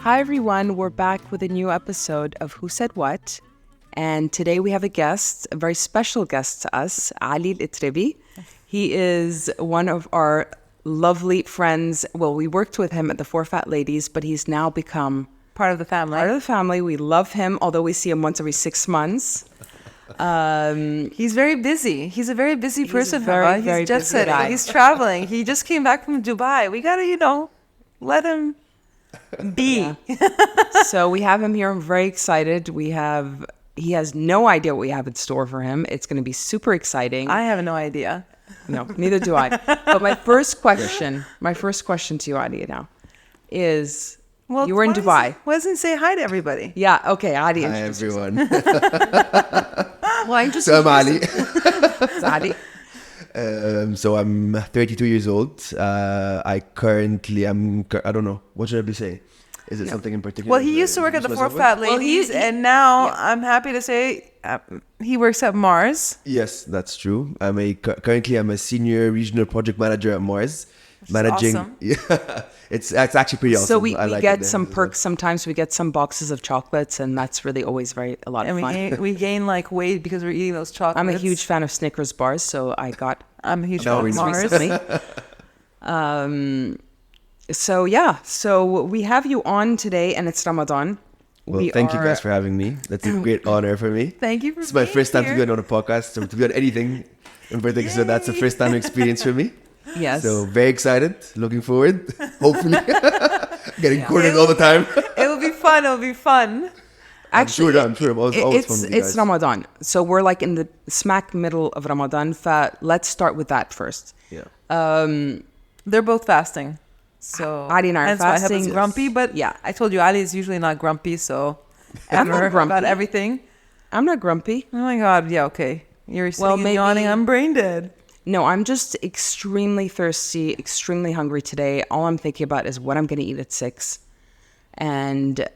Hi everyone, we're back with a new episode of Who Said What? And today we have a guest, a very special guest to us, Aly Etriby. He is one of our lovely friends. Well, we worked with him at the Four Fat Ladies, but he's now become part of the family. Part of the family. We love him, although we see him once every 6 months. He's very busy. He's a very busy person. He's jet setting. He's traveling. He just came back from Dubai. We gotta, let him be. Yeah. So we have him here. I'm very excited. He has no idea what we have in store for him. It's going to be super exciting. I have no idea. No, neither do I. But my first question to you, Aly, now is, you were in Dubai. Why doesn't he say hi to everybody? Yeah, okay, Aly. Hi, everyone. So I'm Aly. Aly. So I'm 32 years old. I don't know. What should I be saying? Is it something in particular? Well, he used to work at the Four Fat Ladies, and now I'm happy to say he works at Mars. Yes, that's true. Currently I'm a senior regional project manager at Mars. Managing. Awesome. Yeah, it's actually pretty awesome. So we get some perks sometimes. We get some boxes of chocolates, and that's really always a lot of fun. And we gain weight because we're eating those chocolates. I'm a huge fan of Snickers bars, so I'm a huge fan of Mars recently. So we have you on today, and it's Ramadan. Well, thank you guys for having me. That's a great honor for me. Thank you for It's my first time to be on a podcast, or to be on anything in particular. So that's the first time experience for me. Yes. So very excited, looking forward. Hopefully, getting recorded all the time. It will be fun. Actually, I'm sure. Always fun with you it's guys. Ramadan, so we're like in the smack middle of Ramadan. Let's start with that first. Yeah. They're both fasting. So Aly and I are fasting. Why grumpy, but yeah, I told you Aly is usually not grumpy, so I'm not grumpy about everything. I'm not grumpy. Oh my God, yeah, okay. You're sitting and yawning. I'm brain dead. No, I'm just extremely thirsty, extremely hungry today. All I'm thinking about is what I'm going to eat at 6. And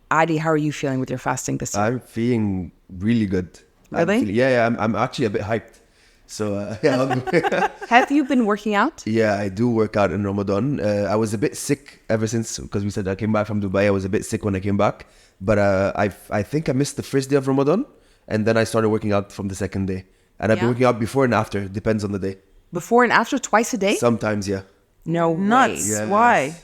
Aly, how are you feeling with your fasting this year? I'm feeling really good. Really? I'm actually a bit hyped. So yeah. Have you been working out? Yeah, I do work out in Ramadan. I was a bit sick ever since, because we said I came back from Dubai. I was a bit sick when I came back, but I think I missed the first day of Ramadan, and then I started working out from the second day. And I've been working out before and after. Depends on the day. Before and after, twice a day? Sometimes, yeah. No nuts. Yes. Why?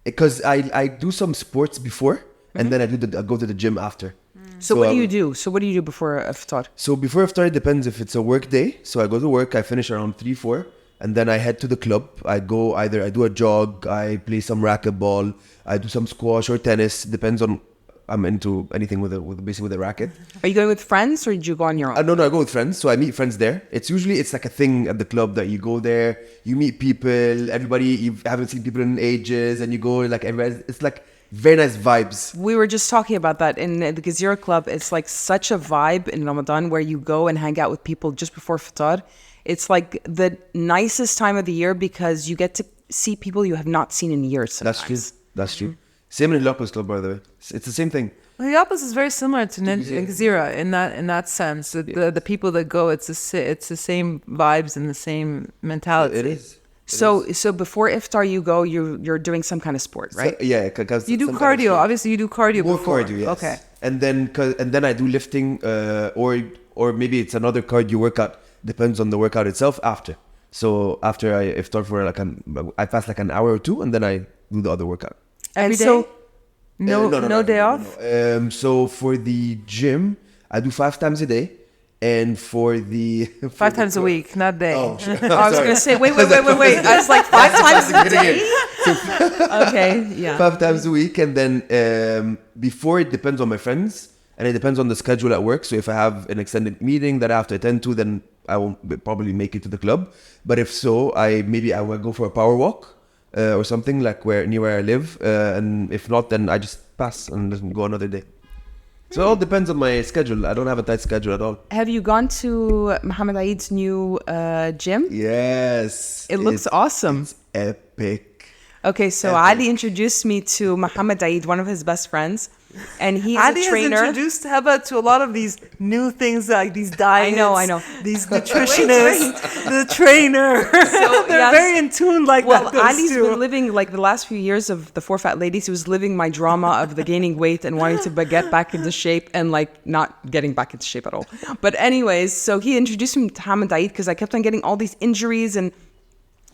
Because I do some sports before, and then I go to the gym after. So what do you do? So what do you do before iftar? So before iftar, it depends if it's a work day. So I go to work, I finish around 3, 4, and then I head to the club. I do a jog, I play some racquetball, I do some squash or tennis. Depends on. I'm into anything with a racket. Are you going with friends, or did you go on your own? No, I go with friends. So I meet friends there. It's like a thing at the club that you go there, you meet people, everybody, you haven't seen people in ages, and you go it's like very nice vibes. We were just talking about that in the Gezira Club. It's like such a vibe in Ramadan where you go and hang out with people just before iftar. It's like the nicest time of the year because you get to see people you have not seen in years sometimes. That's true. Same in Lopez Club, by the way. It's the same thing. Well, the opposite is very similar to Gezira in that sense. The people that go, it's the same vibes and the same mentality. It is. So before iftar you go, you're doing some kind of sport, right? So, yeah, because you do cardio. Obviously, you do cardio more before. Cardio, yes. Okay. And then I do lifting, or maybe it's another cardio workout. Depends on the workout itself after. So after I iftar for I fast like an hour or 2, and then I do the other workout. Every day? So, no day off? No. So for the gym, I do 5 times a day. And for the... 5 times a week, not day. Oh, I was going to say, wait. I was like 5 times a day? Okay, yeah. 5 times a week. And then before, it depends on my friends. And it depends on the schedule at work. So if I have an extended meeting that I have to attend to, then I won't probably make it to the club. But if so, I will go for a power walk. Or something like near where I live, and if not, then I just pass and just go another day. So it all depends on my schedule. I don't have a tight schedule at all. Have you gone to Mohammed Aid's new gym? Yes. It looks awesome. It's epic. Okay, so Epic. Aly introduced me to Mohammed Aid, one of his best friends. and he's Adi a has trainer. introduced Heba to a lot of these new things, like these diets. I know. These nutritionists, the trainer. They're yes. very in tune like Well, that. those Ali's two. been living, like the last few years of the Four Fat Ladies, he was living my drama of the gaining weight and wanting to get back into shape and like not getting back into shape at all. But anyways, so he introduced me to Hamid Aid because I kept on getting all these injuries. And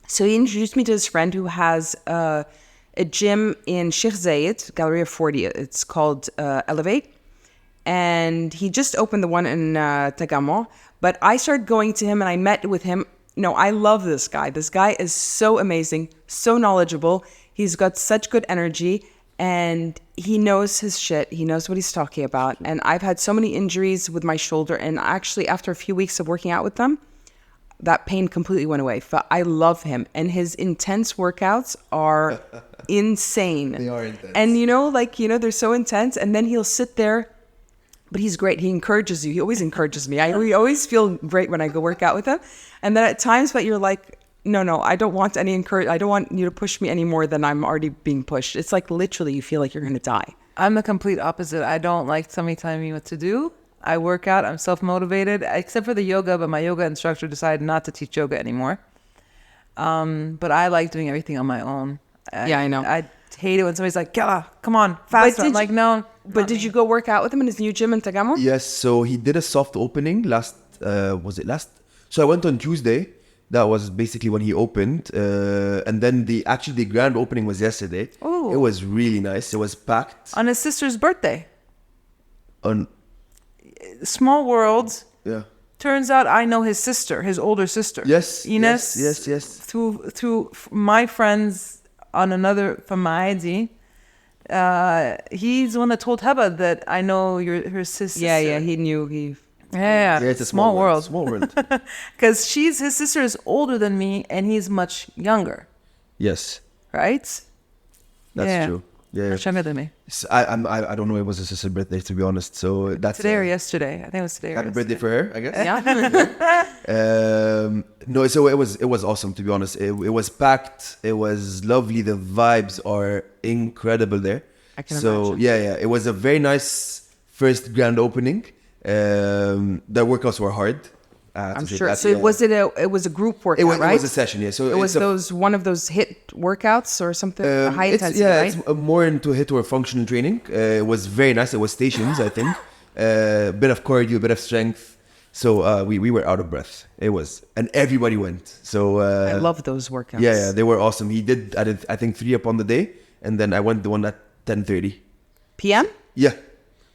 so he introduced me to his friend who has a gym in Sheikh Zayed, Galleria 40. It's called Elevate. And he just opened the one in Tagamo. But I started going to him and I met with him. No, I love this guy. This guy is so amazing, so knowledgeable. He's got such good energy and he knows his shit. He knows what he's talking about. And I've had so many injuries with my shoulder. And actually, after a few weeks of working out with them, that pain completely went away. But I love him. And his intense workouts are insane. They are intense. And they're so intense. And then he'll sit there. But he's great. He encourages you. He always encourages me. We always feel great when I go work out with him. And then at times, but you're like, no, I don't want any encouragement. I don't want you to push me any more than I'm already being pushed. It's like literally you feel like you're going to die. I'm the complete opposite. I don't like somebody telling me what to do. I work out. I'm self-motivated, except for the yoga, but my yoga instructor decided not to teach yoga anymore. But I like doing everything on my own. I know. I hate it when somebody's like, Kella, come on, faster. I'm like, no. But did you go work out with him in his new gym in Tagamo? Yes, so he did a soft opening last? So I went on Tuesday. That was basically when he opened. And then the grand opening was yesterday. Ooh. It was really nice. It was packed. On his sister's birthday. Small world. Yeah. Turns out I know his sister, his older sister. Yes. Ines. Yes. Through my friends on another, from Maadi. He's the one that told Heba that I know her sister. Yeah, he knew. Yeah, it's a small world. Small world. Because his sister is older than me and he's much younger. Yes. Right? That's true. Yeah. Much younger than me. I don't know. It was his sister's birthday, to be honest. So that's Today or yesterday. I think it was today. Happy birthday for her, I guess. Yeah. No, so it was awesome, to be honest. It was packed. It was lovely. The vibes are incredible there. I can imagine. Yeah. It was a very nice first grand opening. The workouts were hard. I'm sure. So it was a group workout, right? It was a session, yeah. So it was one of those HIIT workouts or something, high intensity, right? It's more into HIIT or functional training. It was very nice. It was stations, I think. A bit of cardio, a bit of strength. So we were out of breath. It was, and everybody went. So I love those workouts. Yeah, they were awesome. I did, I think 3 upon the day, and then I went the one at 10:30 PM. Yeah.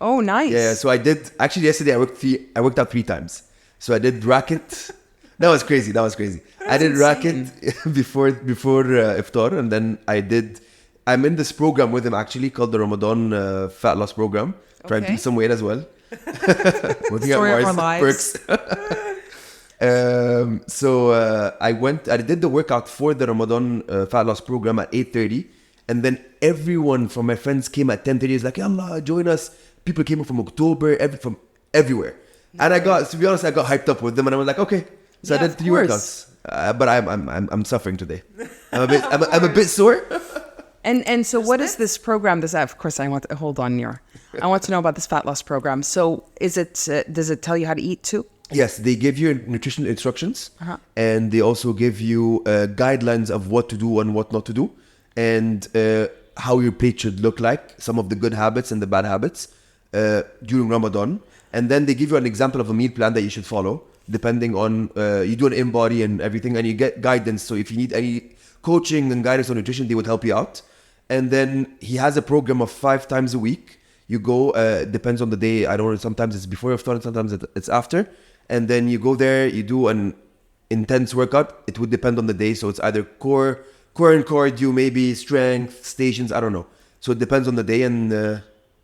Oh, nice. Yeah. So I did actually yesterday. I worked out 3 times. So I did racket. That was crazy. I did racket before iftar, and then I'm in this program with him actually called the Ramadan fat loss program. Trying to lose some weight as well. Working Story at of our Mars perks. So I did the workout for the Ramadan fat loss program at 8:30, and then everyone from my friends came at 10:30. It's like, "Yalla, join us." People came from October, from everywhere. And to be honest, I got hyped up with them, and I was like, okay. So I did 3 workouts, but I'm suffering today. I'm a bit sore. And so what is this program? Of course, hold on, Nira. I want to know about this fat loss program. So does it tell you how to eat too? Yes, they give you nutritional instructions, and they also give you guidelines of what to do and what not to do, and how your plate should look like, some of the good habits and the bad habits during Ramadan. And then they give you an example of a meal plan that you should follow, depending on, you do an in-body and everything, and you get guidance. So if you need any coaching and guidance on nutrition, they would help you out. And then he has a program of 5 times a week. You go, depends on the day. I don't know, sometimes it's before iftar, sometimes it's after. And then you go there, you do an intense workout. It would depend on the day. So it's either core and cardio, maybe strength, stations, I don't know. So it depends on the day, and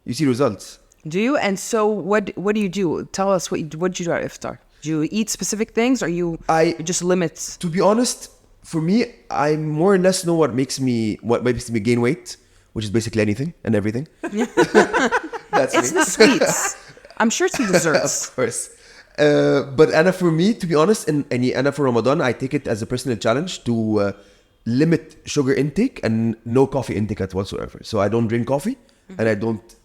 you see results. Do you? And so what do you do? Tell us what you do at iftar. Do you eat specific things, or you just limits? To be honest, for me, I more or less know what makes me gain weight, which is basically anything and everything. It's the sweets. I'm sure it's the desserts. Of course. But Anna, for me, to be honest, Anna for Ramadan, I take it as a personal challenge to limit sugar intake and no coffee intake whatsoever. So I don't drink coffee. and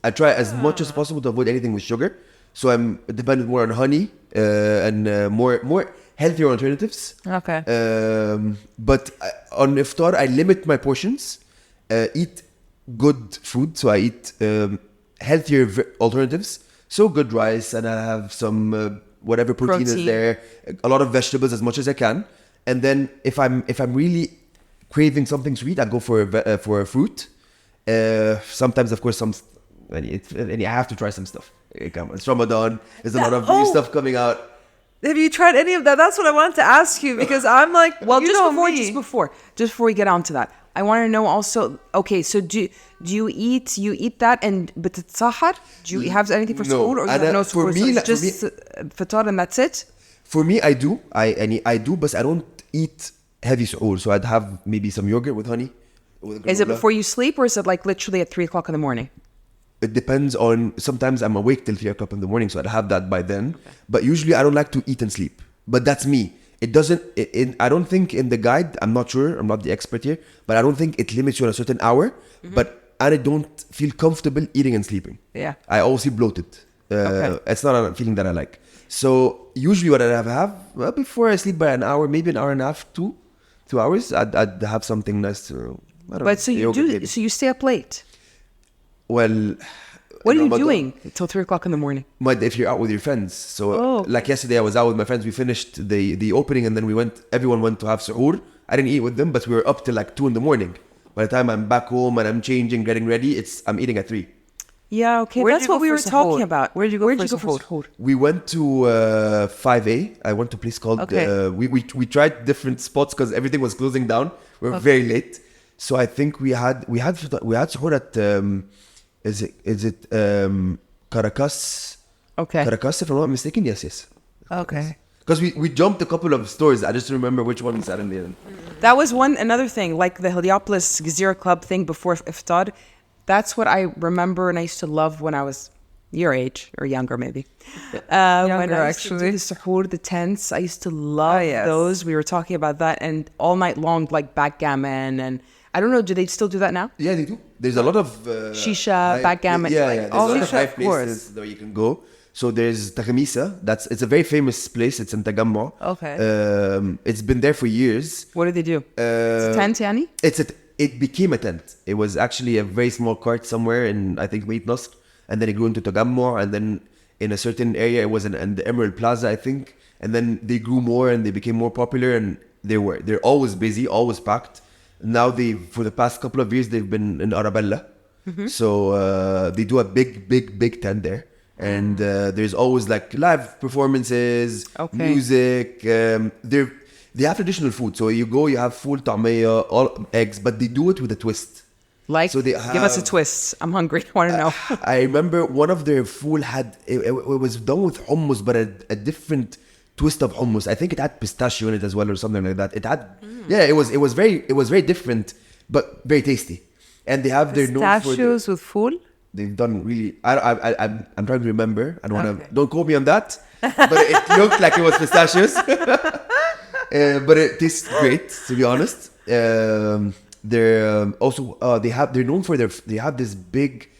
I try as much as possible to avoid anything with sugar. So I'm dependent more on honey and more healthier alternatives. Okay. But on iftar, I limit my portions, eat good food. So I eat healthier alternatives. So good rice, and I have some whatever protein is there, a lot of vegetables as much as I can. And then if I'm really craving something sweet, I go for a fruit. Sometimes, of course, I have to try some stuff. It's Ramadan. There's a lot of new stuff coming out. Have you tried any of that? That's what I wanted to ask you, because I'm like, well, just before we get on to that, I want to know also. Okay, so do you eat that and بتتسحر? Do you have anything for suhoor, or you have no suhoor? Just fatar and that's it? For me, I do, but I don't eat heavy suhoor. So I'd have maybe some yogurt with honey. Is it before you sleep, or is it like literally at 3 o'clock in the morning? It depends on. Sometimes I'm awake till 3 o'clock in the morning, so I'd have that by then. Okay. But usually I don't like to eat and sleep. But that's me. It doesn't. I don't think in the guide. I'm not sure. I'm not the expert here. But I don't think it limits you on a certain hour. Mm-hmm. But I don't feel comfortable eating and sleeping. Yeah. I always feel bloated. It's not a feeling that I like. So usually what I'd have before I sleep by an hour, maybe an hour and a half, 2 hours, I'd have something nice to. But so you do. Maybe. So you stay up late. Well, what are you doing till 3 o'clock in the morning? But if you're out with your friends, so like yesterday, I was out with my friends. We finished the opening, and then everyone went to have suhoor. I didn't eat with them, but we were up till like 2 in the morning. By the time I'm back home and I'm changing, getting ready, I'm eating at 3. Yeah, okay, that's what we were talking about. Where'd you go for suhoor? We went to 5A. I went to a place called. We tried different spots because everything was closing down. We were very late, so I think we had suhoor at. Is it Caracas? Okay. Caracas, if I'm not mistaken. Yes. Okay. Because we jumped a couple of stores. I just remember which one we sat in the end. That was another thing, like the Heliopolis Gezira Club thing before iftar. That's what I remember, and I used to love when I was your age or younger, maybe. Younger, when I used actually. to do the suhoor, the tents, I used to love those. We were talking about that, and all night long, like backgammon, and I don't know, do they still do that now? Yeah, they do. There's a lot of shisha, backgammon. Yeah. There's a lot of high places course. where you can go. So there's Tagamisa. It's a very famous place. It's in Tagammo. Okay. It's been there for years. What do they do? It's a tent, yani? It became a tent. It was actually a very small cart somewhere in, I think, Beit Nasr. And then it grew into Tagammo. And then in a certain area, it was in the Emerald Plaza, I think. And then they grew more and they became more popular. And they're always busy, always packed. Now for the past couple of years, they've been in Arabella. Mm-hmm. So they do a big tent there. And there's always like live performances, music. They have traditional food. So you go, you have full ta'miyah, all eggs, but they do it with a twist. Like, so give us a twist. I'm hungry. I want to know. I remember one of their food had, it was done with hummus, but a different twist of hummus. I think it had pistachio in it as well or something like that. It had, it was very different, but very tasty. And they have their pistachios with food. They've done really. I'm trying to remember. I don't want to. Don't quote me on that. But it looked like it was pistachios. But it tastes great, to be honest. They're also they're known for they have this big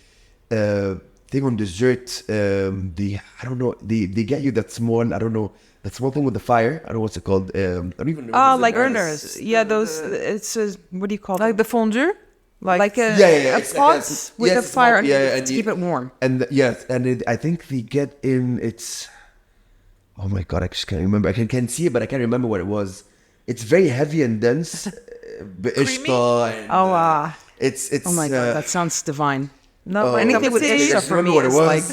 thing on dessert. I don't know. They get you that small. I don't know. That small thing with the fire. I don't know what's it called. I don't even know. Like burners. Yeah, those. It's what do you call it? Like the fondue. Like a pot with a fire to keep it warm. And I think they get in. It's. Oh my god! I just can't remember. I can see it, but I can't remember what it was. It's very heavy and dense. Creamy. It's. Oh my god! That sounds divine. No, anything with ishta for me is like.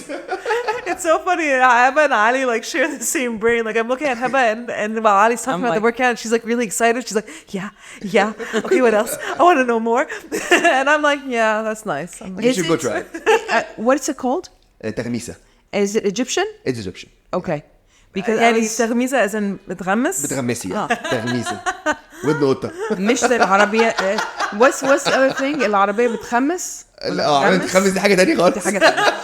It's so funny. Heba and Ali like share the same brain. Like I'm looking at Heba and while Ali's talking about the workout, she's like really excited. She's like, yeah. Okay, what else? I want to know more. And I'm like, yeah, that's nice. Like, you should go try it. What's it called? Tagamisa. Is it Egyptian? It's Egyptian. Okay. Because تغميسة as in بتغمس؟ بتغمسي تغميسة with نقطة. مش زي العربية. What's the other thing? العربية بتخمس؟ بتخمس دي حاجة تانية خالص. دي حاجة تانية.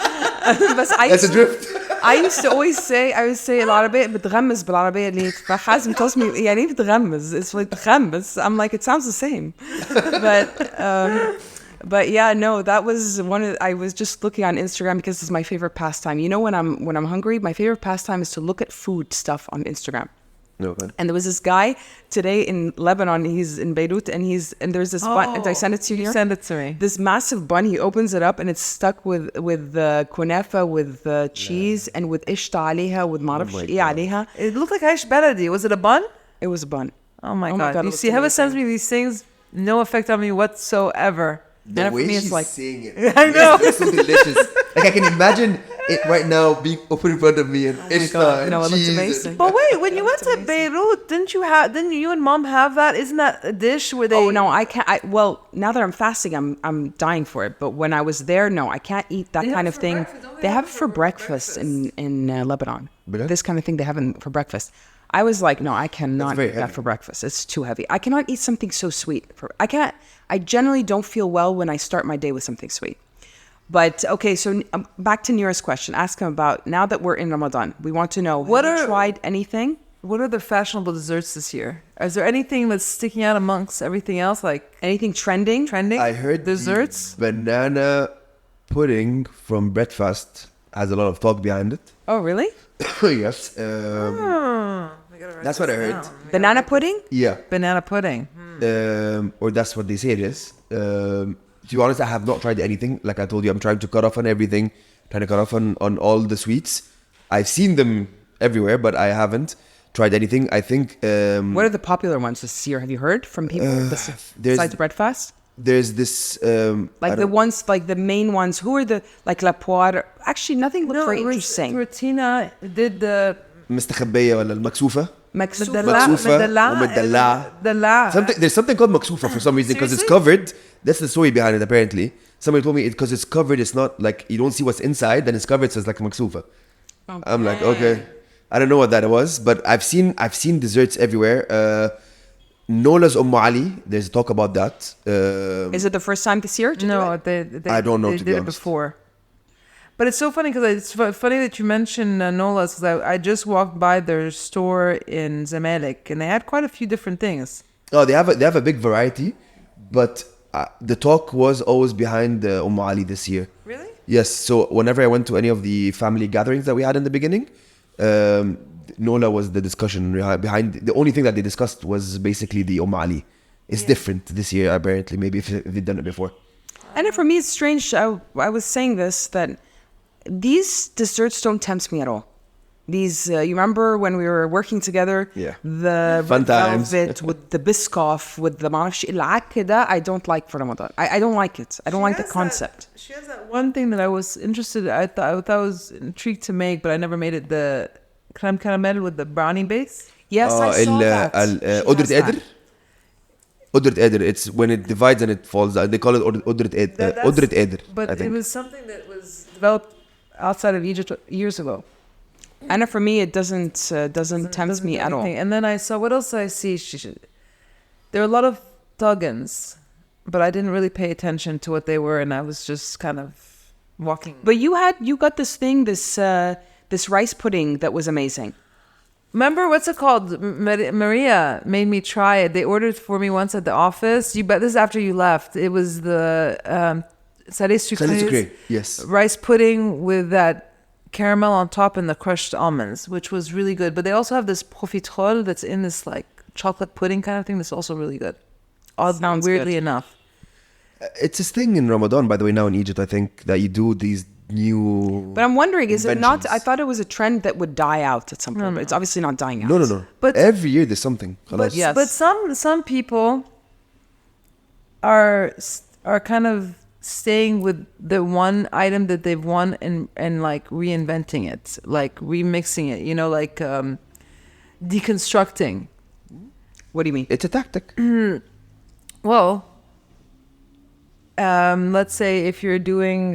بس That's a drift. I used to always say العربية بتغمس بالعربية اللي فحازم tells me يعني بتغمس. It's like بتغمس. I'm like it sounds the same. But But yeah, no, that was one of. I was just looking on Instagram because it's my favorite pastime. You know, when I'm hungry, my favorite pastime is to look at food stuff on Instagram. No, man. And there was this guy today in Lebanon. He's in Beirut, and there's this bun. Did I send it to you? You Here? send it to me. This massive bun. He opens it up, and it's stuck with the kunafa, with the cheese, and with ishta عليها, with معرفش my إيه God. عليها. It looked like Aish Baladi. Was it a bun? It was a bun. Oh my Oh my god! God, it You looks see, whoever amazing. sends me these things, no effect on me whatsoever. The And for way me, it's she's like- saying it. I know. It's so delicious. Like I can imagine it right now being open in front of me and ishta God. and No, it looks cheese and- amazing. But wait, when you went to Beirut, didn't you and mom have that? Isn't that a dish where they? Oh no, I can't. Well, now that I'm fasting, I'm dying for it. But when I was there, no, I can't eat that They have kind it of for thing. breakfast, don't They have it for breakfast in Lebanon. Really? This kind of thing they have it for breakfast. I was like, no, I cannot very eat that heavy. for breakfast. It's too heavy. I cannot eat something so sweet. I can't. I generally don't feel well when I start my day with something sweet. But okay, so back to Nira's question. Ask him about now that we're in Ramadan. We want to know What have you are- tried anything? What are the fashionable desserts this year? Is there anything that's sticking out amongst everything else, like Anything trending? trending? I heard the desserts. banana pudding from breakfast has a lot of talk behind it. Oh, really? Yes. That's what I heard. Banana pudding? Yeah. Banana pudding. Or that's what they say it is. To be honest, I have not tried anything. Like I told you, I'm trying to cut off on everything, trying to cut off on all the sweets. I've seen them everywhere, but I haven't tried anything. I think What are the popular ones this year? Have you heard from people besides breadfast? there's this Like the ones, like the main ones. Who are the like La Poire? Actually, nothing looked very interesting. Rutina did the مستخبية ولا المكسوفة. Maksufa. مكسوفة ومدلعة. There's something called maksufa for some reason because it's covered. That's the story behind it apparently. Somebody told me because it's covered, it's not like you don't see what's inside, then it's covered, so it's like maksufa. I'm like, okay. I don't know what that was, but I've seen desserts everywhere. Nola's Ali, there's talk about that. Is it the first time this year? to do No, it? they I don't know, They to be did it honest. before. But it's so funny because it's funny that you mentioned Nola's because I just walked by their store in Zamalek and they had quite a few different things. Oh, they have a big variety, but the talk was always behind Ali this year. Really? Yes, so whenever I went to any of the family gatherings that we had in the beginning, Nola was the discussion behind. The only thing that they discussed was basically the Ali. It's different this year, apparently, maybe if they've done it before. And for me, it's strange. I was saying this that these desserts don't tempt me at all. These, you remember when we were working together? Yeah. The Fun red times. velvet with the Biscoff, with the معرفش إيه العك كده, I don't like for Ramadan. I don't like it. I don't like the concept. She has that one thing that I was interested. I thought I was intrigued to make, but I never made it. The creme caramel with the brownie base. Yes, I saw that. قدرة قادر. قدرة قادر. It's when it divides and it falls out. They call it قدرة قادر. قدرة قادر. But I it think. was something that was developed outside of Egypt years ago. And for me, it doesn't tempt me at all. And then I saw, what else did I see? There were a lot of tuggins, but I didn't really pay attention to what they were, and I was just kind of walking. But you got this thing, this rice pudding that was amazing. Remember, what's it called? Maria made me try it. They ordered for me once at the office. You bet this is after you left. It was the salé sucré. Yes. Rice pudding with that caramel on top and the crushed almonds, which was really good. But they also have this profiterole that's in this like chocolate pudding kind of thing that's also really good. Sounds weirdly good. enough. It's this thing in Ramadan, by the way, now in Egypt, I think, that you do these new... But I'm wondering, is it not? inventions. I thought it was a trend that would die out at some point, but it's obviously not dying out. No. But- every year there's something. But, خلاص. Yes. but some people are kind of staying with the one item that they've won and like reinventing it, like remixing it, like deconstructing. What do you mean? It's a tactic. Well, let's say if you're doing,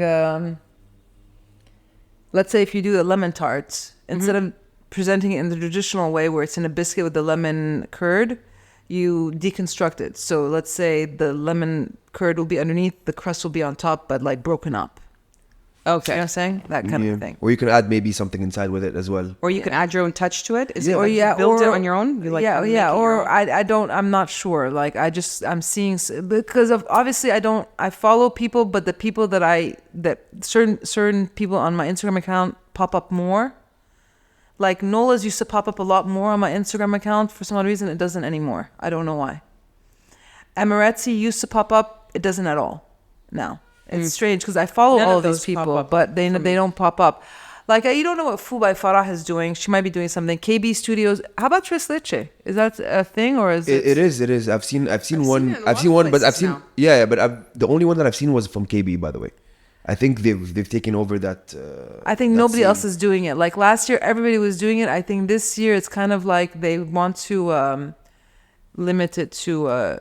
let's say if you do the lemon tart, instead of presenting it in the traditional way where it's in a biscuit with the lemon curd, you deconstruct it. So let's say the lemon curd will be underneath, the crust will be on top, but like broken up. You know what I'm saying? That kind of thing. Or you can add maybe something inside with it as well. Or you can add your own touch to it. Is it Yeah. like you build it on your own? You yeah, make it your or own? I'm not sure. Like I'm seeing, because of obviously I follow people, but the people that certain people on my Instagram account pop up more. Like Nola's used to pop up a lot more on my Instagram account. For some odd reason, it doesn't anymore. I don't know why. Amaretzi used to pop up. It doesn't at all now. It's strange because I follow None all of of these those pop people, up but they don't pop up. Like you don't know what Fu by Farah is doing. She might be doing something. KB Studios. How about Tres Leche? Is that a thing or is it? It is. I've seen one. seen it in a I've lot seen of one, but I've places seen now. but the only one that I've seen was from KB, by the way. I think they've taken over that. I think that nobody scene. else is doing it. Like last year, everybody was doing it. I think this year it's kind of like they want to limit it to.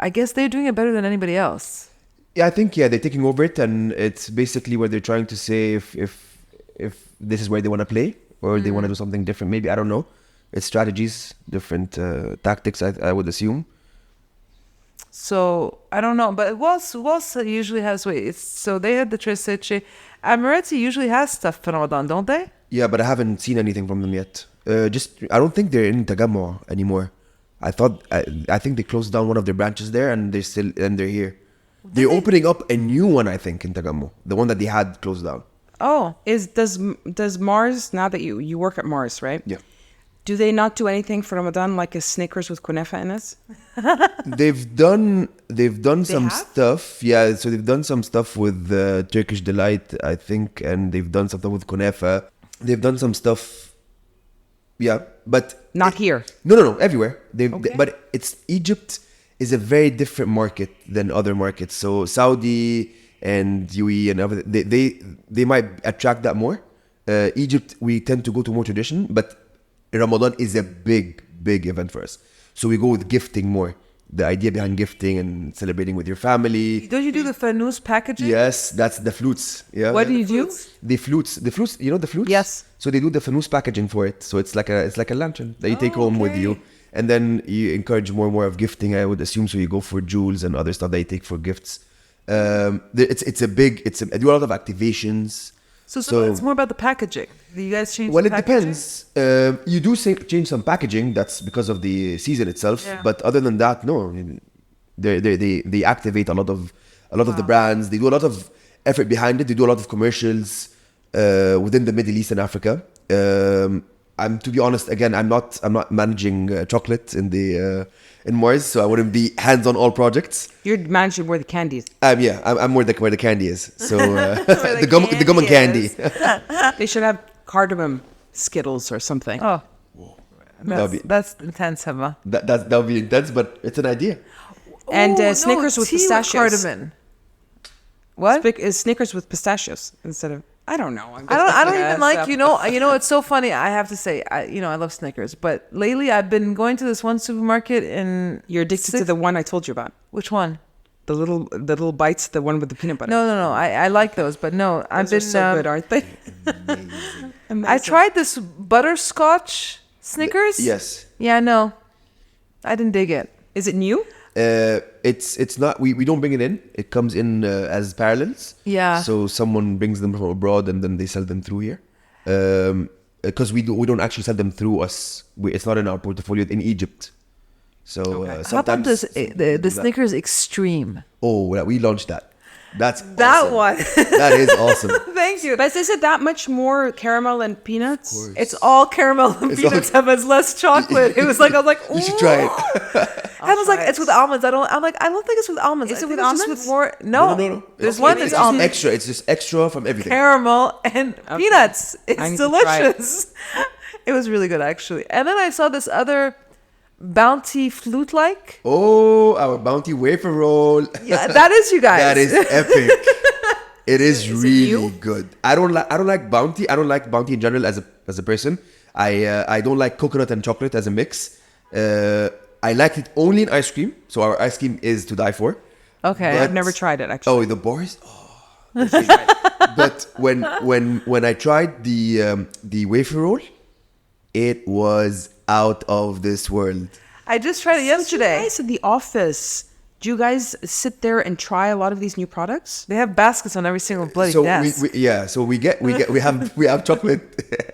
I guess they're doing it better than anybody else. Yeah, I think they're taking over it, and it's basically where they're trying to say if this is where they want to play or they want to do something different. Maybe I don't know. It's strategies, different tactics. I would assume. So I don't know, but Waltz usually has so they had the Tres Leche. Amaretzi usually has stuff for Ramadan, don't they? Yeah, but I haven't seen anything from them yet. I don't think they're in Tagammo anymore. I think they closed down one of their branches there, and they're here. They're opening up a new one, I think, in Tagammo. The one that they had closed down. Oh, Does Mars, now that you work at Mars, right? Yeah. Do they not do anything for Ramadan like a Snickers with kunefa in it? They've done some have? stuff. Yeah, so they've done some stuff with Turkish Delight, I think, and they've done something with kunefa. They've done some stuff. Yeah, but Not here. No, everywhere. Okay. But Egypt is a very different market than other markets. So Saudi and UAE and everything, they might attract that more. Egypt, we tend to go to more tradition, but Ramadan is a big event for us. So we go with gifting more. The idea behind gifting and celebrating with your family. don't you do the fanous packaging? Yes, that's the flutes. Yeah. What do you do? The flutes, you know the flutes? Yes. So they do the fanous packaging for it. So it's like a lantern that you take home with you. And then you encourage more and more of gifting, I would assume. So you go for jewels and other stuff that you take for gifts. I do a lot of activations. So it's more about the packaging. Do you guys change? Well, the it packaging? depends. You do change some packaging. That's because of the season itself. Yeah. But other than that, no. They activate a lot of the brands. They do a lot of effort behind it. They do a lot of commercials within the Middle East and Africa. To be honest, again, I'm not managing chocolate in Mars, so I wouldn't be hands on all projects. You're managing where the candy is. I'm more where the candy is. So the the gum and candy. They should have cardamom Skittles or something. Oh, That'll that's intense, Hema. That'll be intense, but it's an idea. And Snickers with tea pistachios. cardamom. What? Snickers with pistachios instead of, I don't know. I don't even like, you know, it's so funny. I have to say, I love Snickers, but lately I've been going to this one supermarket in. You're addicted to the one I told you about. Which one? The little bites, the one with the peanut butter. No. I like those, but no, I've been Those are so good, aren't they? I tried this butterscotch Snickers. Yes. Yeah, no, I didn't dig it. Is it new? It's not. We don't bring it in. It comes in as parallels. Yeah. So someone brings them from abroad and then they sell them through here. Because we don't actually sell them through us. It's not in our portfolio in Egypt. So How about sometimes the Snickers Extreme? Oh, we launched that. That's That awesome. one. That is awesome. Thank you. But is it that much more caramel and peanuts? It's all caramel and It's peanuts all- have less chocolate. I was like, You should try it. I was like, it's with almonds. I don't think it's with almonds. Is I it with think it's just almonds? with more. No. There's one that's It's just almonds. extra. It's just extra from everything. Caramel and peanuts. I It's need to try it. delicious. It was really good, actually. And then I saw this other Bounty flute-like. Oh, our Bounty wafer roll. Yeah, that is you guys. That is epic. It is really you? good. I don't like Bounty. I don't like Bounty in general as a person. I don't like coconut and chocolate as a mix. I like it only in ice cream. So our ice cream is to die for. Okay. But- I've never tried it, actually. Oh, the bars. But when I tried the wafer roll, it was out of this world. I just tried it yesterday. You guys in the office Do you guys sit there and try a lot of these new products? They have baskets on every single bloody So desk. we have chocolate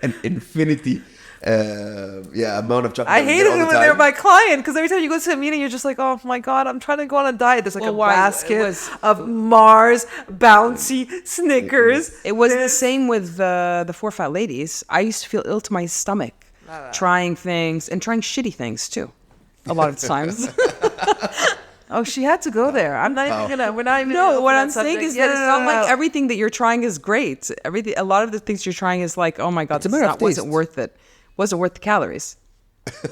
and infinity amount of chocolate. I that we hated get all it the when they're time. my client because every time you go to a meeting, you're just like, oh my God, I'm trying to go on a diet. There's like Well, a why? basket of Mars, Bouncy, Snickers. It was the same with the four fat ladies. I used to feel ill to my stomach trying things and trying shitty things too. A lot of times. Oh, she had to go there. I'm not even gonna. We're not even. No, gonna what open I'm that saying subject. is Yeah, that it's not no. like everything that you're trying is great. A lot of the things you're trying is like, oh my God, It's a this matter of wasn't taste. worth it. Wasn't worth the calories.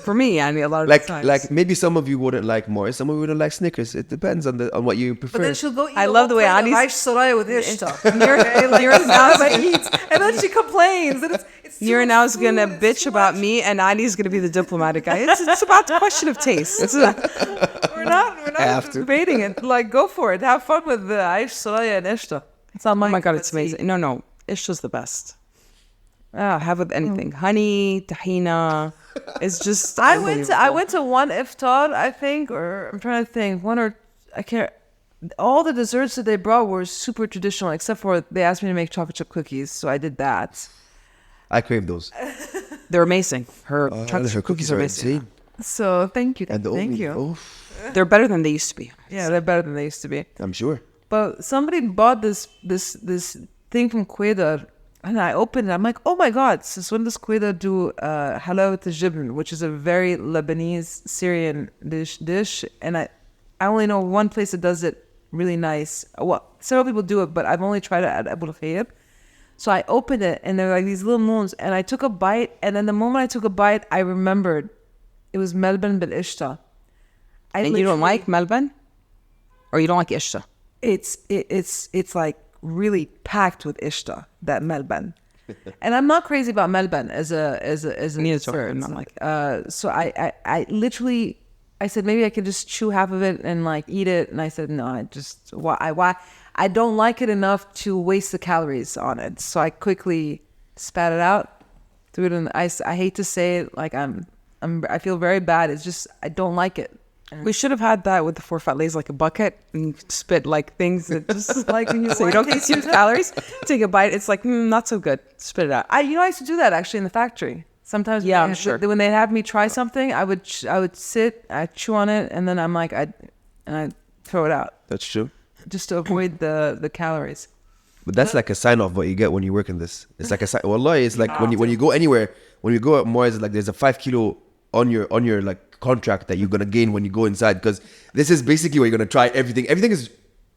For me, I mean, a lot of Like the times. like maybe some of you wouldn't like Mars, some of you wouldn't like Snickers. It depends on what you prefer. But then she'll go eat. I love the way Ali's- Ali's soraya with this stuff. Nira now eats, and then she complains. And it's too Nira now is much gonna food, it's bitch too about much. me, and Ali's gonna be the diplomatic guy. It's about the question of taste. We're not have to. debating it. Like, go for it. Have fun with the Aish soraya and ishta. It's not Oh my cup God, of it's tea. amazing. No, Ishta's the best. Have with anything. Honey, tahina. It's just. I unbelievable. went to one iftar, I think, or I'm trying to think. I can't. All the desserts that they brought were super traditional, except for they asked me to make chocolate chip cookies, so I did that. I crave those. They're amazing. Her Her chocolate chip cookies are amazing. insane. So thank you, And the thank oatmeal, you. oh, They're better than they used to be. Yeah, they're better than they used to be. I'm sure. But somebody bought this thing from Quaidar, and I opened it. I'm like, oh my God! Since when does Quaidar do halawat al-jibn, which is a very Lebanese Syrian dish, and I only know one place that does it really nice. Well, several people do it, but I've only tried it at Abu Khayab. So I opened it, and there were like these little moons, and I took a bite, and then the moment I took a bite, I remembered it was Melbourne bil ishta. And you don't like Melbourne? Or you don't like Ishta? It's like really packed with ishta, that Melbourne. And I'm not crazy about Melbourne as a Neither dessert. am I, not like So I literally I said maybe I could just chew half of it and like eat it, and I said no, why I don't like it enough to waste the calories on it. So I quickly spat it out, threw it in the ice. I hate to say it, like I feel very bad. It's just I don't like it. We should have had that with the four fat lays, like a bucket, and you spit like things that just Like when you so you don't consume calories. Take a bite, it's like not so good. Spit it out. I used to do that actually in the factory. Sometimes, Yeah, when I'm sure. when they'd have me try something, I would sit, I chew on it, and then I'm like, I throw it out That's true. just to avoid the calories. But that's like a sign of what you get when you work in this. It's like a sign. Wallahi, it's like when you go anywhere, when you go out more, it's like there's a 5 kilo on your like contract that you're gonna gain when you go inside, because this is basically where you're gonna try everything. Everything is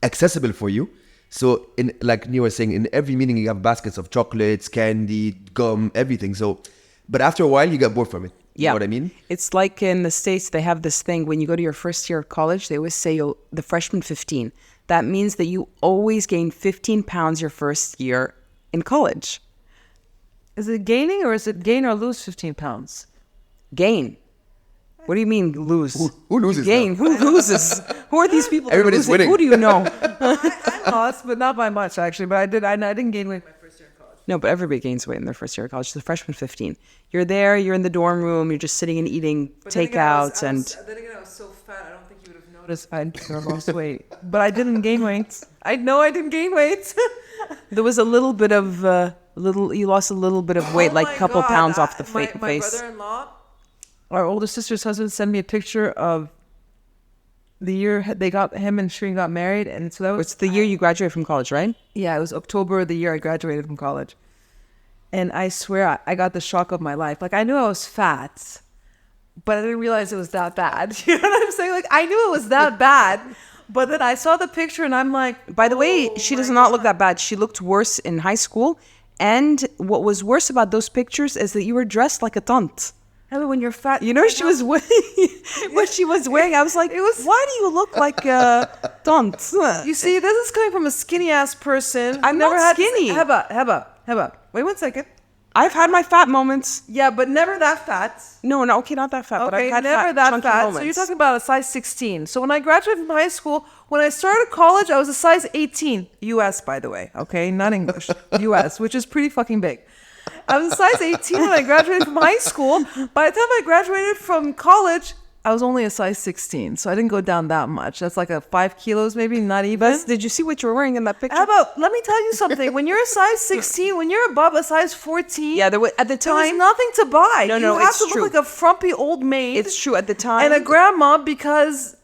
accessible for you. So in like Nira was saying, in every meeting you have baskets of chocolates, candy, gum, everything. So, but after a while you get bored from it. You know what I mean? It's like in the States, they have this thing when you go to your first year of college, they always say the freshman 15. That means that you always gain 15 pounds your first year in college. Is it gaining or is it gain or lose 15 pounds? Gain. What do you mean lose? Who loses? Gain. now? Who loses? Who are these people? that are Everybody's losing? winning. Who do you know? I lost, but not by much actually. But I didn't gain weight my first year of college. No, but everybody gains weight in their first year of college. The freshman 15. You're there, you're in the dorm room, you're just sitting and eating takeouts Then again, I was so fat, I don't think you would have noticed I lost weight. But I didn't gain weight. I know I didn't gain weight. there was a little bit of you lost a little bit of weight, like a couple pounds off the my face. brother-in-law, our older sister's husband, sent me a picture of the year him and Shireen got married, and so that was It's the year you graduated from college, right? Yeah, it was October the year I graduated from college. And I swear I got the shock of my life. Like I knew I was fat, but I didn't realize it was that bad. You know what I'm saying? Like I knew it was that bad, but then I saw the picture and I'm like, By the way, she does not look that bad. She looked worse in high school. And what was worse about those pictures is that you were dressed like a tunt. I mean, when you're fat, You know, she was wearing what she was wearing. I was like, why do you look like a tunt? You see, this is coming from a skinny ass person. I'm never not had skinny. Heba. Wait 1 second. I've had my fat moments. Yeah, but never that fat. No, okay, not that fat, but Okay, I've had never fat, that chunky fat. moments. So you're talking about a size 16. So when I graduated from high school, when I started college, I was a size 18. US, by the way. Okay, not English. US, which is pretty fucking big. I was a size 18 when I graduated from high school. By the time I graduated from college, I was only a size 16, so I didn't go down that much. That's like a 5 kilos, maybe, not even. But did you see what you were wearing in that picture? How about, let me tell you something. When you're a size 16, when you're above a size 14, Yeah, there was, at the there was time. nothing to buy. No, you have it's to true. look like a frumpy old maid. It's true at the time. And a grandma, because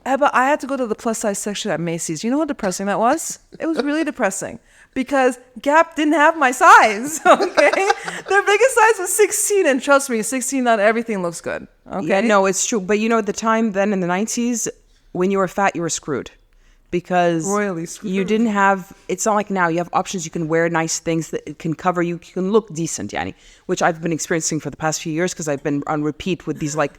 I had to go to the plus size section at Macy's. You know how depressing that was? It was really depressing because Gap didn't have my size. Okay, their biggest size was 16, and trust me, 16, not everything looks good. Okay, Yeah, no, it's true. But you know, at the time then in the 90s, when you were fat, you were screwed. Because Royally screwed. you didn't have, it's not like now, you have options, you can wear nice things that it can cover you, you can look decent, Yani, which I've been experiencing for the past few years because I've been on repeat with these like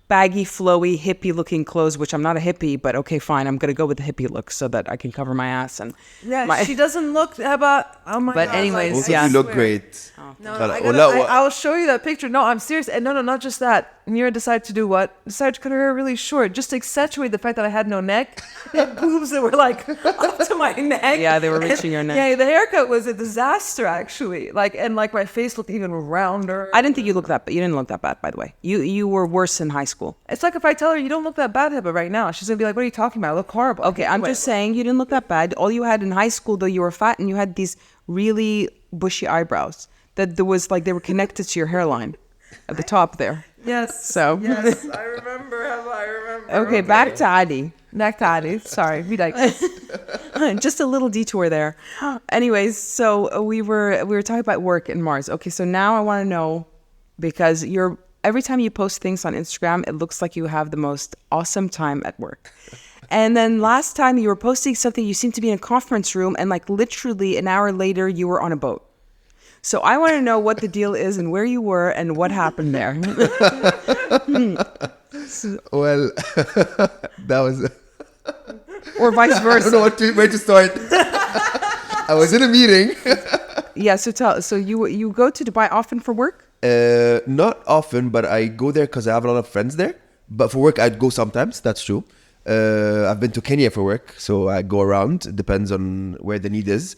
baggy, flowy, hippie-looking clothes, which I'm not a hippie, but okay, fine, I'm going to go with the hippie look so that I can cover my ass. And Yeah, she doesn't look. How about? Oh my But God, anyways, Also, yeah. you look great. No, Voilà. I'll show you that picture. No, I'm serious. And no, not just that. Nira decided to do what? Decided to cut her hair really short, just to accentuate the fact that I had no neck. And boobs that were like up to my neck. Yeah, they were reaching your neck. Yeah, the haircut was a disaster actually. Like my face looked even rounder. I didn't think you looked that, but you didn't look that bad, by the way. You were worse in high school. It's like if I tell her you don't look that bad, but right now she's gonna be like, "What are you talking about? I look horrible." Okay, I'm just saying you didn't look that bad. All you had in high school, though, you were fat and you had these really bushy eyebrows that there was like they were connected to your hairline at the top there. Yes. So. Yes, I remember. I remember. Okay, back to Adi. Back to Adi. Sorry, we digress. Just a little detour there. Anyways, so we were talking about work in Mars. Okay, so now I want to know, because every time you post things on Instagram, it looks like you have the most awesome time at work. And then last time you were posting something, you seemed to be in a conference room, and like literally an hour later, you were on a boat. So I want to know what the deal is and where you were and what happened there. Well, that was. Or vice I don't know versa. where to start. I was in a meeting. Yeah, so you go to Dubai often for work? Not often, but I go there because I have a lot of friends there. But for work, I'd go sometimes. That's true. I've been to Kenya for work, so I go around. It depends on where the need is.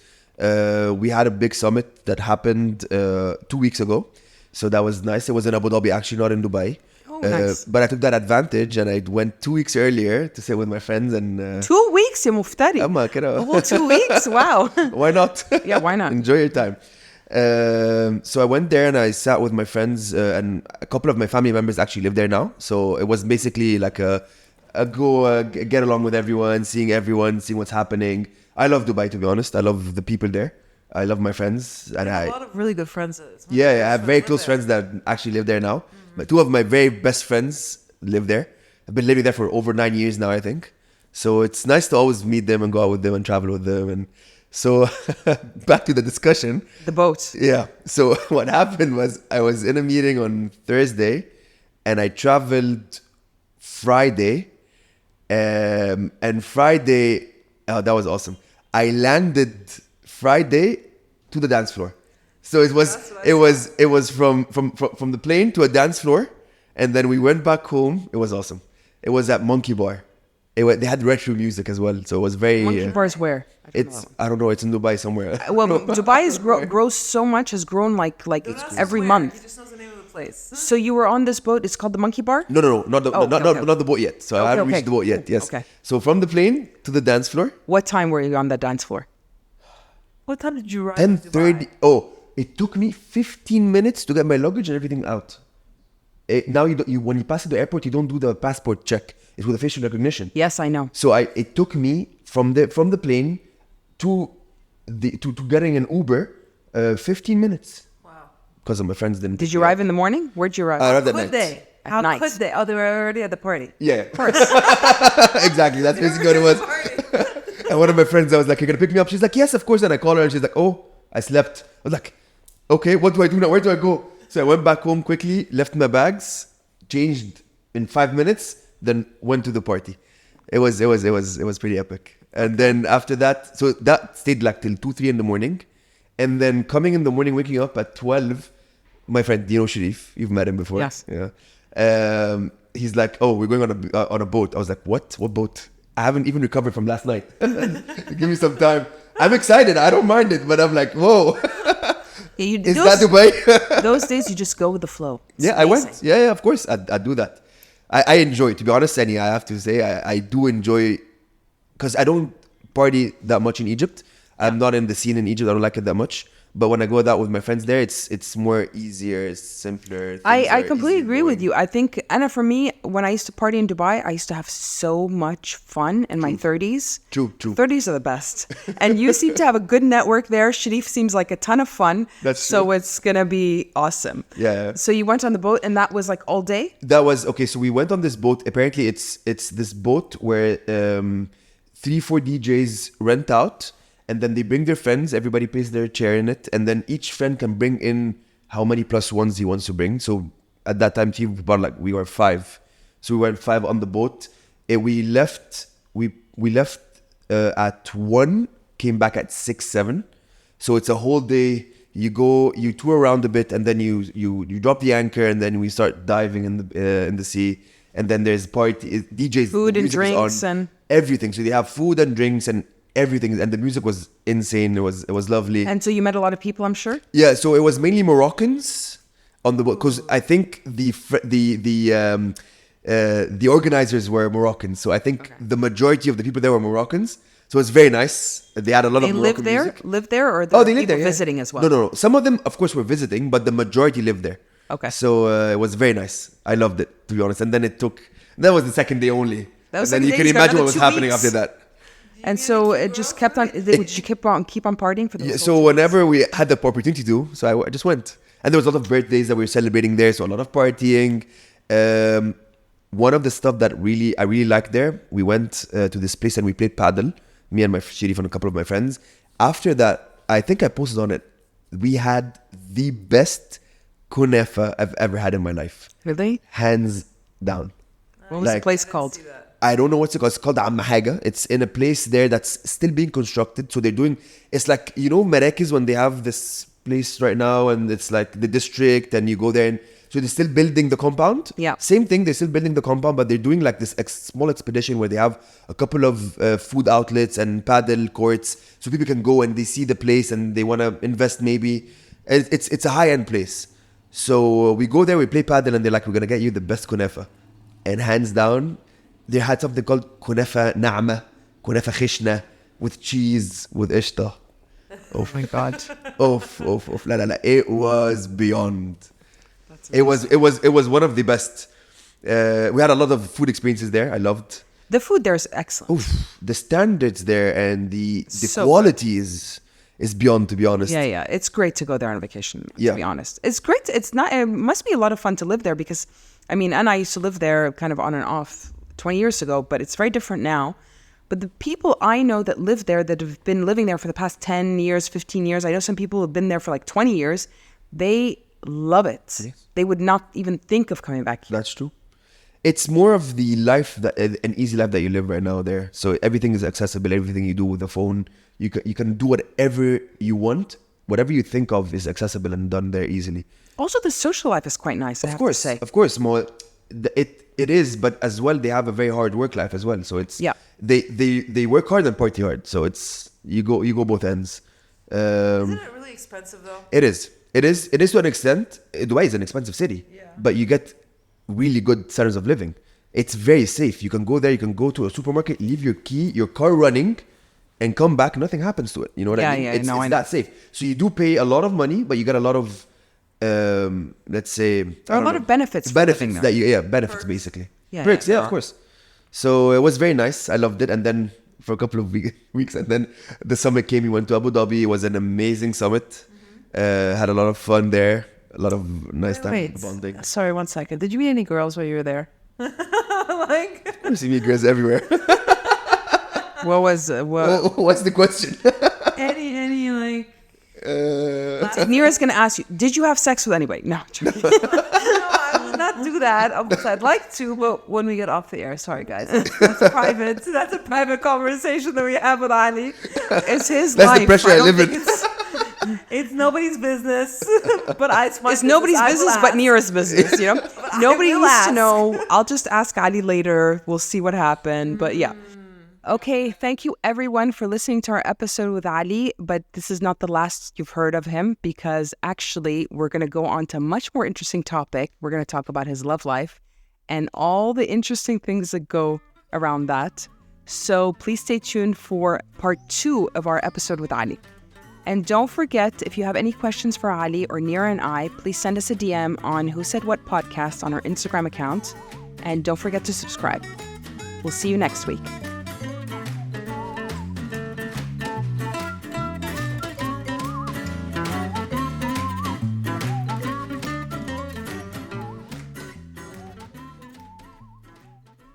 We had a big summit that happened 2 weeks ago, so that was nice. It was in Abu Dhabi, actually, not in Dubai. Oh, nice. But I took that advantage and I went 2 weeks earlier to sit with my friends and. 2 weeks, يا مفتري. أما كده. A whole 2 weeks? Wow. Why not? Yeah, why not? Enjoy your time. So I went there and I sat with my friends, and a couple of my family members actually live there now. So it was basically like a get along with everyone, seeing what's happening. I love Dubai, to be honest. I love the people there. I love my friends, and A lot of really good friends. I have very close friends that actually live there now. But two of my very best friends live there. I've been living there for over 9 years now, I think. So it's nice to always meet them and go out with them and travel with them. And so back to the discussion. The boat. Yeah. So what happened was I was in a meeting on Thursday and I traveled Friday. And Friday, oh, that was awesome. I landed Friday to the dance floor. So it was from the plane to a dance floor, and then we went back home. It was awesome. It was at Monkey Bar. They had retro music as well, so it was very. Monkey Bar's where? I don't know. It's in Dubai somewhere. Well, Dubai grows so much, has grown like every month. He just knows the name of the place. So you were on this boat. It's called the Monkey Bar. No, not the boat yet. So I haven't reached the boat yet. Yes. Okay. So from the plane to the dance floor. What time were you on that dance floor? What time did you arrive? 10:30. Oh, it took me 15 minutes to get my luggage and everything out. Now when you pass at the airport, you don't do the passport check. It's with the facial recognition. Yes, I know. So it took me from the plane to getting an Uber 15 minutes. Wow. Because of my friends didn't. Did you arrive in the morning? Where'd you arrive? I arrived at Could night. they? How night. could they? Oh, they were already at the party. Yeah. Exactly. That's basically what it was. And one of my friends, I was like, "You're gonna pick me up?" She's like, "Yes, of course." And I call her and she's like, "Oh, I slept." I was like, "Okay, what do I do now? Where do I go?" So I went back home quickly, left my bags, changed in 5 minutes, then went to the party. It was pretty epic. And then after that, so that stayed like till 2-3 in the morning, and then coming in the morning, waking up at 12. My friend, you know Sharif, you've met him before. Yes. Yeah. He's like, "Oh, we're going on a boat." I was like, "What? What boat? I haven't even recovered from last night. Give me some time." I'm excited. I don't mind it, but I'm like, "Whoa." Is that Dubai? Those days you just go with the flow. It's Yeah, I went. amazing. Yeah, of course. I'd do that. I enjoy, to be honest, Annie, I have to say, I do enjoy, because I don't party that much in Egypt. I'm not in the scene in Egypt. I don't like it that much. But when I go out with my friends there, it's more easier, it's simpler. I completely agree with you. I think, Anna, for me, when I used to party in Dubai, I used to have so much fun in my 30s. True. 30s are the best. And you seem to have a good network there. Sharif seems like a ton of fun. That's so true. it's going to be awesome. Yeah. So you went on the boat and that was like all day? That was, okay, so we went on this boat. Apparently, it's this boat where 3-4 DJs rent out. And then they bring their friends, everybody pays their share in it, and then each friend can bring in how many plus ones he wants to bring. So at that time, we were 5. So we went 5 on the boat. We left at 1, came back at 6, 7. So it's a whole day. You tour around a bit, and then you drop the anchor, and then we start diving in the sea. And then there's DJs, food and drinks and everything. So they have food and drinks and everything, and the music was insane. It was lovely. And so you met a lot of people, I'm sure. Yeah, so it was mainly Moroccans on the boat, because I think the organizers were Moroccans. So I think the majority of the people there were Moroccans. So it's very nice. They had a lot of Moroccan music. Live there, or they live there, visiting as well? No. Some of them, of course, were visiting, but the majority lived there. Okay. So it was very nice. I loved it, to be honest. And then that was the second day only. And then you can imagine what was happening after that. And so it just kept on. Did you keep on partying for the? Yeah, so whenever we had the opportunity to, so I just went. And there was a lot of birthdays that we were celebrating there, so a lot of partying. One of the stuff that I really liked there, we went to this place and we played paddle. Me and my Sharif and a couple of my friends. After that, I think I posted on it. We had the best kunefa I've ever had in my life. Really? Hands down. What was the place called? I don't know what's it called. It's called Amma Haga. It's in a place there that's still being constructed. So they're doing, it's like, you know, Marrakech, when they have this place right now and it's like the district and you go there and so they're still building the compound. Yeah. Same thing. They're still building the compound, but they're doing like this small expedition where they have a couple of food outlets and paddle courts. So people can go and they see the place and they want to invest maybe. It's a high-end place. So we go there, we play paddle and they're like, we're going to get you the best kunefa. And hands down, they had something called kunefa na'ma, kunefa khishna, with cheese, with ishta. Oh my God. Oof. La. It was beyond. It was one of the best. We had a lot of food experiences there. I loved. The food there is excellent. Oof, the standards there and the quality is beyond, to be honest. Yeah. It's great to go there on vacation, Yeah. to be honest. It's great. It must be a lot of fun to live there because, I mean, and I used to live there kind of on and off 20 years ago, but it's very different now. But the people I know that live there, that have been living there for the past 10 years, 15 years, I know some people who have been there for like 20 years, they love it. Yes. They would not even think of coming back here. That's true. It's more of the life, an easy life that you live right now there. So everything is accessible, everything you do with the phone. You can do whatever you want. Whatever you think of is accessible and done there easily. Also, the social life is quite nice, I have to say. Of course, more. It is, but as well, they have a very hard work life as well. So it's they work hard and party hard. So it's you go both ends. Isn't it really expensive though? It is to an extent. Dubai is an expensive city, but you get really good standards of living. It's very safe. You can go there. You can go to a supermarket, leave your car running, and come back. Nothing happens to it. You know what I mean? It's that safe. So you do pay a lot of money, but you get a lot of. Let's say there are a lot of benefits benefits perks. Basically perks, of course. So it was very nice. I loved it. And then for a couple of weeks and then the summit came. We went to Abu Dhabi. It was an amazing summit. Had a lot of fun there, a lot of nice time bonding. Sorry, 1 second, did you meet any girls while you were there? You see me girls everywhere. What's the question? any like Nira's gonna ask you, did you have sex with anybody? No. No, I will not do that. I'd like to, but when we get off the air, sorry guys, that's private. That's a private conversation that we have with Ali. It's his that's life. The pressure I live in. It's nobody's business. But it's nobody's business but Nira's business, you know. Nobody needs to know. I'll just ask Ali later. We'll see what happened. But yeah. Okay, thank you everyone for listening to our episode with Ali, but this is not the last you've heard of him because actually we're going to go on to a much more interesting topic. We're going to talk about his love life and all the interesting things that go around that. So please stay tuned for part 2 of our episode with Ali. And don't forget, if you have any questions for Ali or Nira and I, please send us a DM on Who Said What podcast on our Instagram account. And don't forget to subscribe. We'll see you next week.